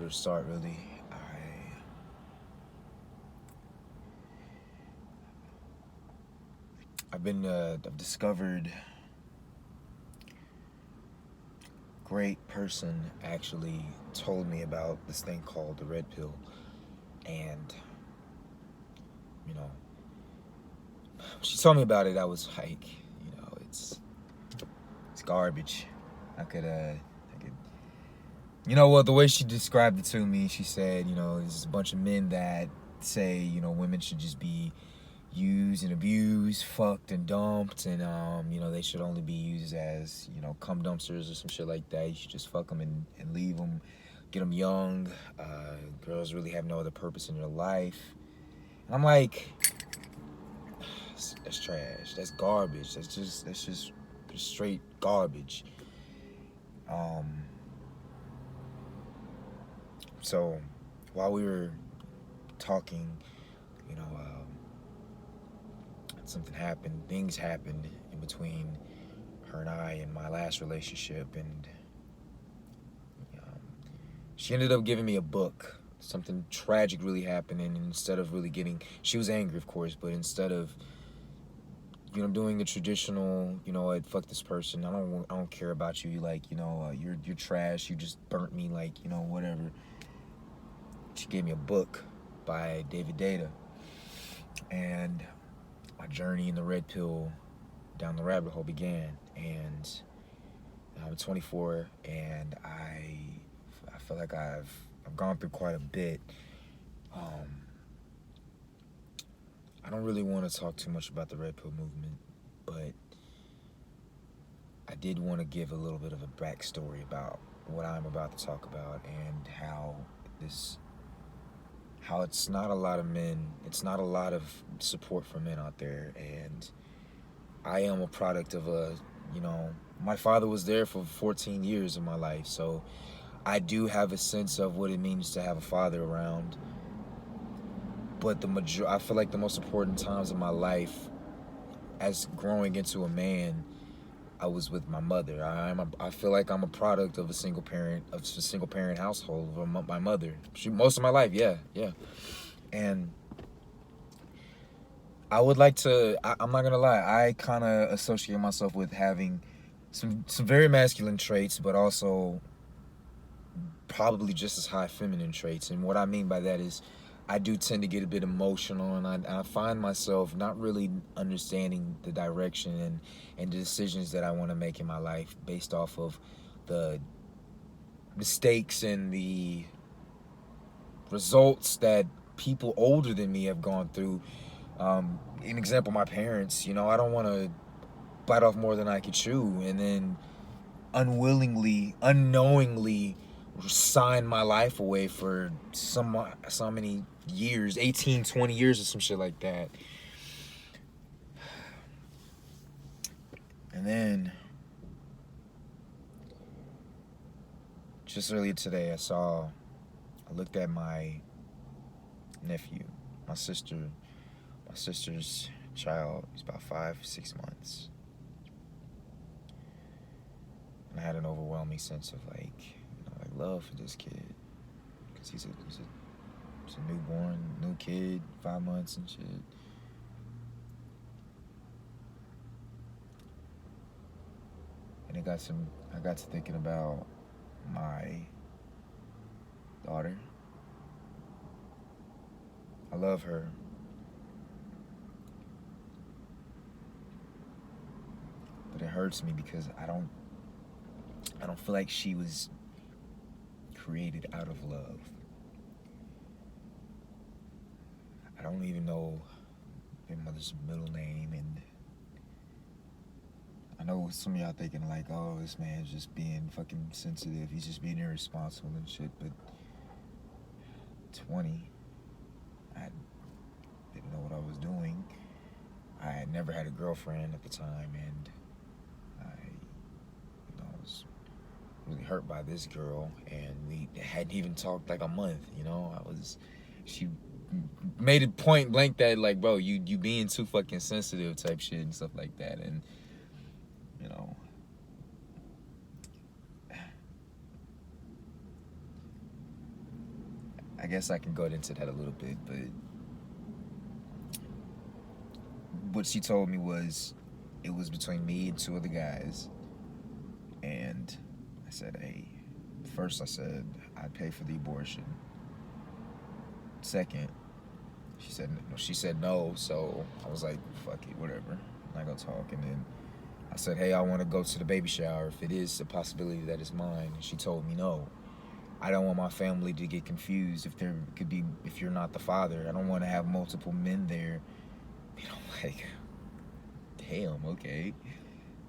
where to start, really. I've discovered great person actually told me about this thing called the red pill, and you know, she told me about it. I was like, it's garbage. I could, well, the way she described it to me, she said, there's a bunch of men that say, women should just be used and abused, fucked and dumped, and they should only be used as cum dumpsters or some shit like that. You should just fuck them and leave them, get them young. Girls really have no other purpose in your life. And I'm like, that's trash. That's garbage. That's just straight garbage. So while we were talking, you know, something happened. Things happened in between her and I in my last relationship, and she ended up giving me a book. Something tragic really happened, and instead of really she was angry, of course, but instead of doing the traditional, what, fuck this person, I don't care about you, like, you're trash, you just burnt me, like, whatever. She gave me a book by David Data, and my journey in the red pill down the rabbit hole began. And I'm 24, and I feel like I've gone through quite a bit. I don't really want to talk too much about the red pill movement, but I did want to give a little bit of a backstory about what I'm about to talk about, and how it's not a lot of men, it's not a lot of support for men out there. And I am a product of my father was there for 14 years of my life, so I do have a sense of what it means to have a father around. But I feel like the most important times of my life, as growing into a man, I was with my mother. I feel like I'm a product of a single parent household of my mother. Most of my life, yeah. And I would like to. I'm not gonna lie. I kind of associate myself with having some very masculine traits, but also probably just as high feminine traits. And what I mean by that is, I do tend to get a bit emotional, and I find myself not really understanding the direction and the decisions that I want to make in my life based off of the mistakes and the results that people older than me have gone through. An example, my parents. I don't want to bite off more than I could chew, and then unknowingly sign my life away for so many years, 18, 20 years or some shit like that. And then just earlier today, I looked at my nephew, my sister's child. He's about 5-6 months. And I had an overwhelming sense of like love for this kid, because he's a newborn, new kid, 5 months and shit. And I got to thinking about my daughter. I love her. But it hurts me because I don't feel like she was created out of love. I don't even know their mother's middle name, and I know some of y'all thinking like, oh, this man's just being fucking sensitive, he's just being irresponsible and shit, but 20, I didn't know what I was doing. I had never had a girlfriend at the time, and I was really hurt by this girl, and we hadn't even talked like a month. She made it point blank that like, bro, you being too fucking sensitive type shit and stuff like that. And I guess I can go into that a little bit, but what she told me was it was between me and two other guys. And I said, hey, first I said I'd pay for the abortion. Second, she said no, so I was like, fuck it, whatever. I'm not gonna talk. And then I said, hey, I want to go to the baby shower if it is a possibility that it's mine. And she told me no. I don't want my family to get confused if you're not the father. I don't want to have multiple men there. You know, like, damn, okay.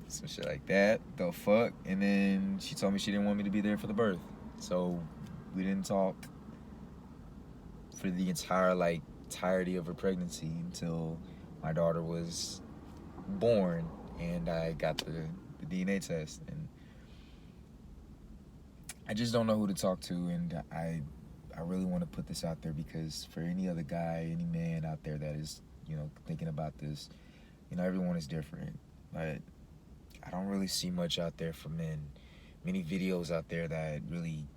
Some shit like that. The fuck? And then she told me she didn't want me to be there for the birth. So we didn't talk for the entire, like, entirety of her pregnancy until my daughter was born and I got the DNA test. And I just don't know who to talk to, and I really want to put this out there because for any other guy, any man out there that is, thinking about this, everyone is different. But I don't really see much out there for men. Many videos out there that really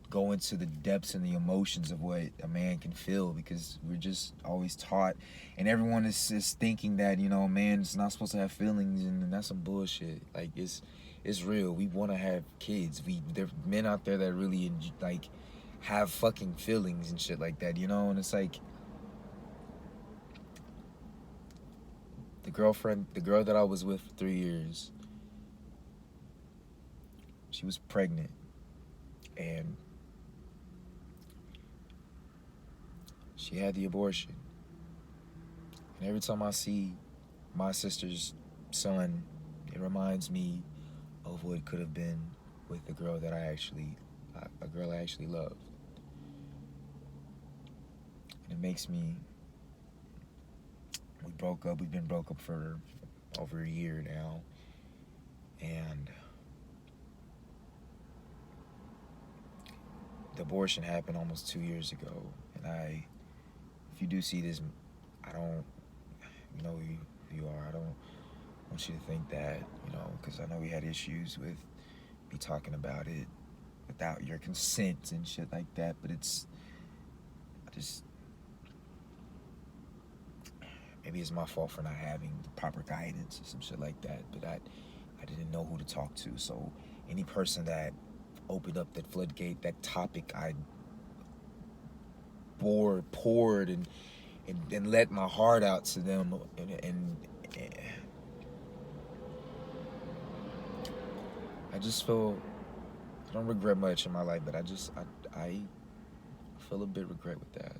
go into the depths and the emotions of what a man can feel, because we're just always taught, and everyone is just thinking that, a man's not supposed to have feelings, and that's some bullshit. Like, it's real. We want to have kids. There are men out there that really, like, have fucking feelings and shit like that, and it's like, the girl that I was with for 3 years, she was pregnant, and she had the abortion. And every time I see my sister's son, it reminds me of what could have been with a girl I actually loved. And it makes me, we broke up. We've been broke up for over a year now. And the abortion happened almost 2 years ago. And if you do see this, I don't know who you are. I don't want you to think that, because I know we had issues with me talking about it without your consent and shit like that. But maybe it's my fault for not having the proper guidance or some shit like that. But I didn't know who to talk to. So any person that opened up that floodgate, that topic, I poured and let my heart out to them, and I just feel, I don't regret much in my life, but I feel a bit regret with that.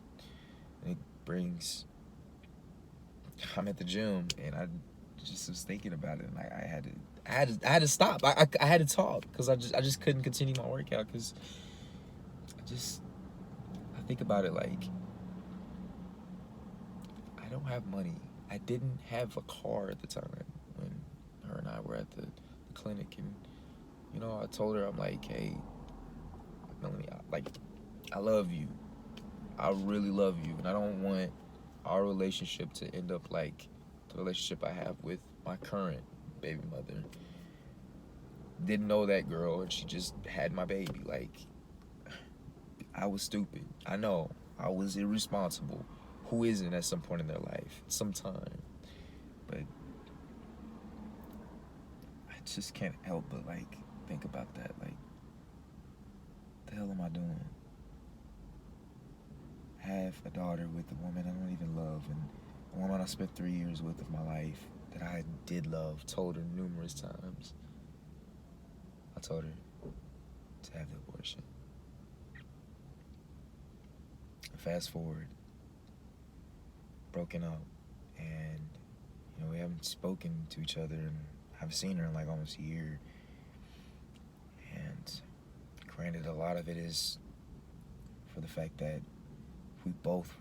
And it brings, I'm at the gym and I just was thinking about it, and I had to stop. I had to talk because I just couldn't continue my workout because I think about it like, I don't have money. I didn't have a car at the time when her and I were at the clinic, and I told her, I'm like, hey, Melanie, I love you. I really love you, and I don't want our relationship to end up like the relationship I have with my current baby mother. Didn't know that girl, and she just had my baby. Like, I was stupid. I know. I was irresponsible. Who isn't at some point in their life? Sometime. But I just can't help but, like, think about that. Like, what the hell am I doing? Have a daughter with a woman I don't even love, and a woman I spent 3 years with of my life that I did love. Told her numerous times. I told her to have the abortion. Fast forward, broken up, and we haven't spoken to each other, and I've seen her in like almost a year. And granted, a lot of it is for the fact that we both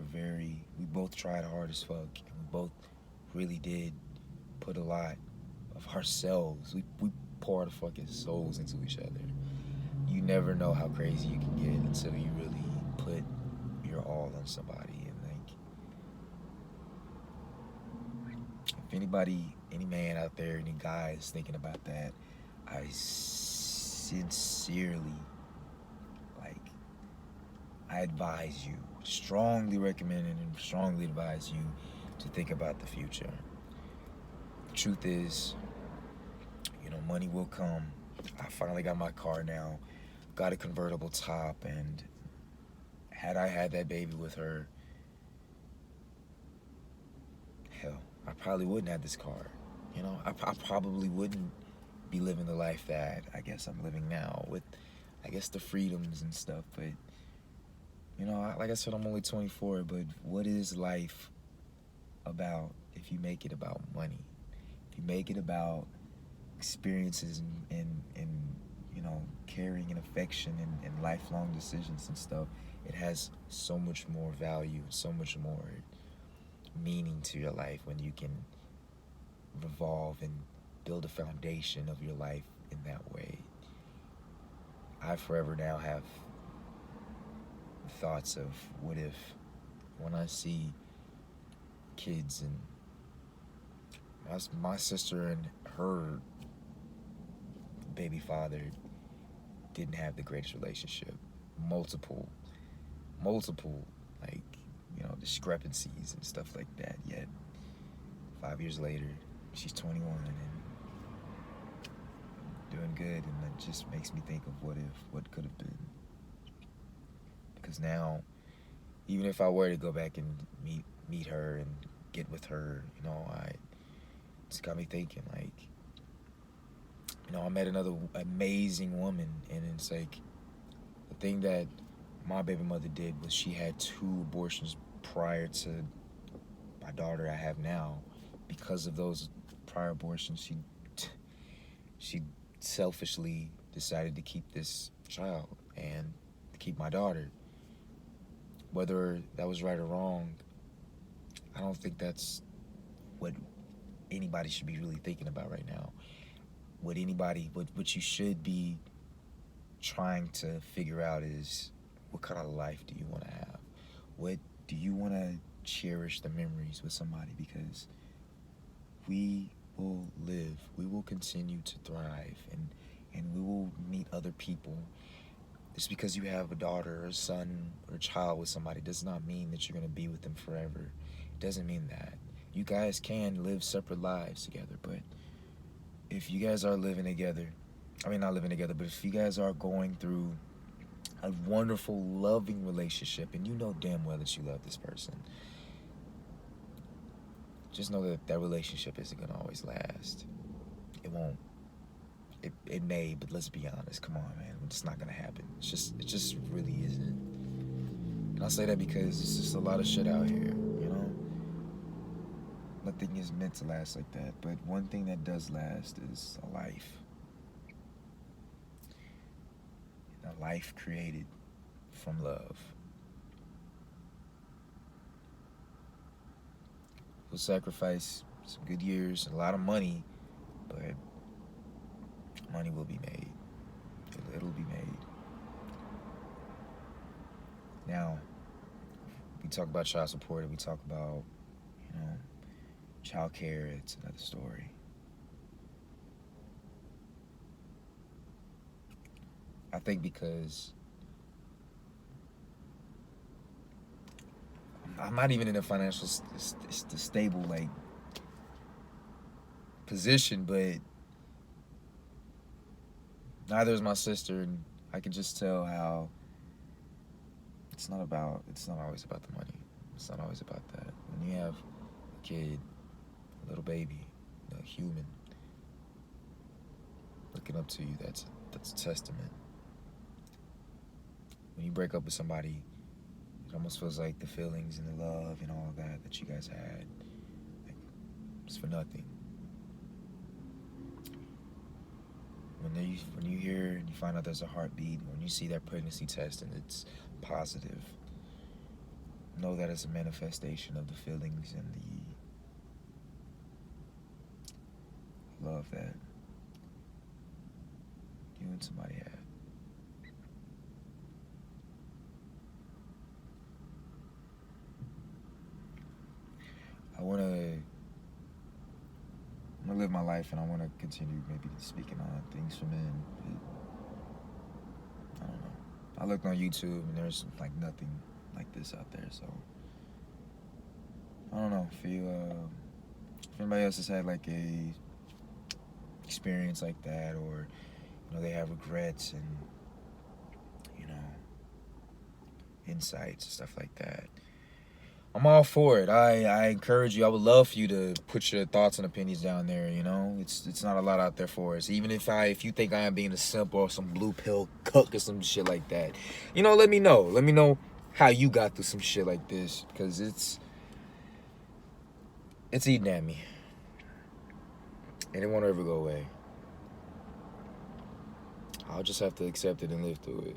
tried hard as fuck, and we both really did put a lot of ourselves. We poured our fucking souls into each other. You never know how crazy you can get until you really put your all on somebody. And like, if any man out there, any guys thinking about that, I sincerely, like, I advise you strongly recommend and strongly advise you to think about the future. The truth is, money will come. I finally got my car now, got a convertible top, and had I had that baby with her, hell, I probably wouldn't have this car. I probably wouldn't be living the life that I guess I'm living now with, I guess, the freedoms and stuff. But, like I said, I'm only 24, but what is life about if you make it about money? If you make it about experiences and caring and affection and lifelong decisions and stuff, it has so much more value, so much more meaning to your life when you can revolve and build a foundation of your life in that way. I forever now have thoughts of what if, when I see kids and my sister and her baby father didn't have the greatest relationship, multiple like discrepancies and stuff like that, yet 5 years later she's 21 and doing good, and that just makes me think of what could have been. Because now, even if I were to go back and meet her and get with her, it's got me thinking, like, I met another amazing woman, and it's like, the thing that my baby mother did was she had 2 abortions prior to my daughter I have now. Because of those prior abortions, she selfishly decided to keep this child and to keep my daughter. Whether that was right or wrong, I don't think that's what anybody should be really thinking about right now. What you should be trying to figure out is, what kind of life do you want to have? What do you want to cherish the memories with somebody? Because we will live, we will continue to thrive, and we will meet other people. Just because you have a daughter or a son or a child with somebody does not mean that you're going to be with them forever. It doesn't mean that. You guys can live separate lives together, but if you guys are living together, not living together, but if you guys are going through a wonderful, loving relationship, and you know damn well that you love this person, just know that relationship isn't going to always last. It won't. It may, but let's be honest. Come on, man. It's not going to happen. It just really isn't. And I say that because it's just a lot of shit out here, Nothing is meant to last like that. But one thing that does last is a life. A life created from love. We'll sacrifice some good years, a lot of money, but money will be made. It'll be made. Now, we talk about child support, and we talk about, child care. It's another story. I think because I'm not even in a financial stable position, but neither is my sister, and I can just tell how it's not always about the money. It's not always about that. When you have a kid, a little baby, a human looking up to you, that's a testament. When you break up with somebody, it almost feels like the feelings and the love and all of that you guys had, it's for nothing. When you hear and you find out there's a heartbeat, when you see that pregnancy test and it's positive, know that it's a manifestation of the feelings and the love that you and somebody had. I want to live my life, and I want to continue maybe speaking on things for men, but I don't know. I looked on YouTube and there's nothing like this out there. So I don't know if you, if anybody else has had like a experience like that, or they have regrets and insights and stuff like that. I'm all for it. I encourage you. I would love for you to put your thoughts and opinions down there. It's not a lot out there for us. Even if you think I am being a simp or some blue pill cook or some shit like that, let me know. Let me know how you got through some shit like this, because it's eating at me, and it won't ever go away. I'll just have to accept it and live through it.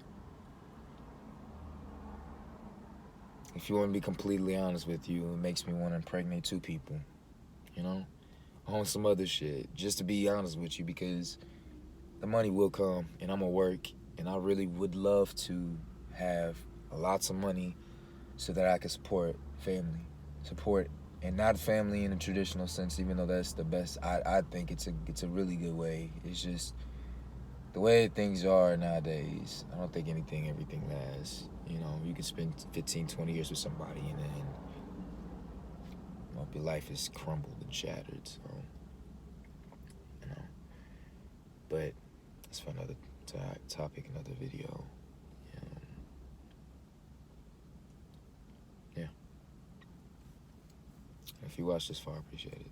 If you want to be completely honest with you, it makes me want to impregnate 2 people, on some other shit, just to be honest with you, because the money will come, and I'm going to work, and I really would love to have lots of money so that I can support family. And not family in the traditional sense, even though that's the best. I think it's a really good way. It's just the way things are nowadays. I don't think everything lasts. You can spend 15, 20 years with somebody, and then your life is crumbled and shattered. So, but that's for another topic, another video. Yeah. If you watched this far, I appreciate it.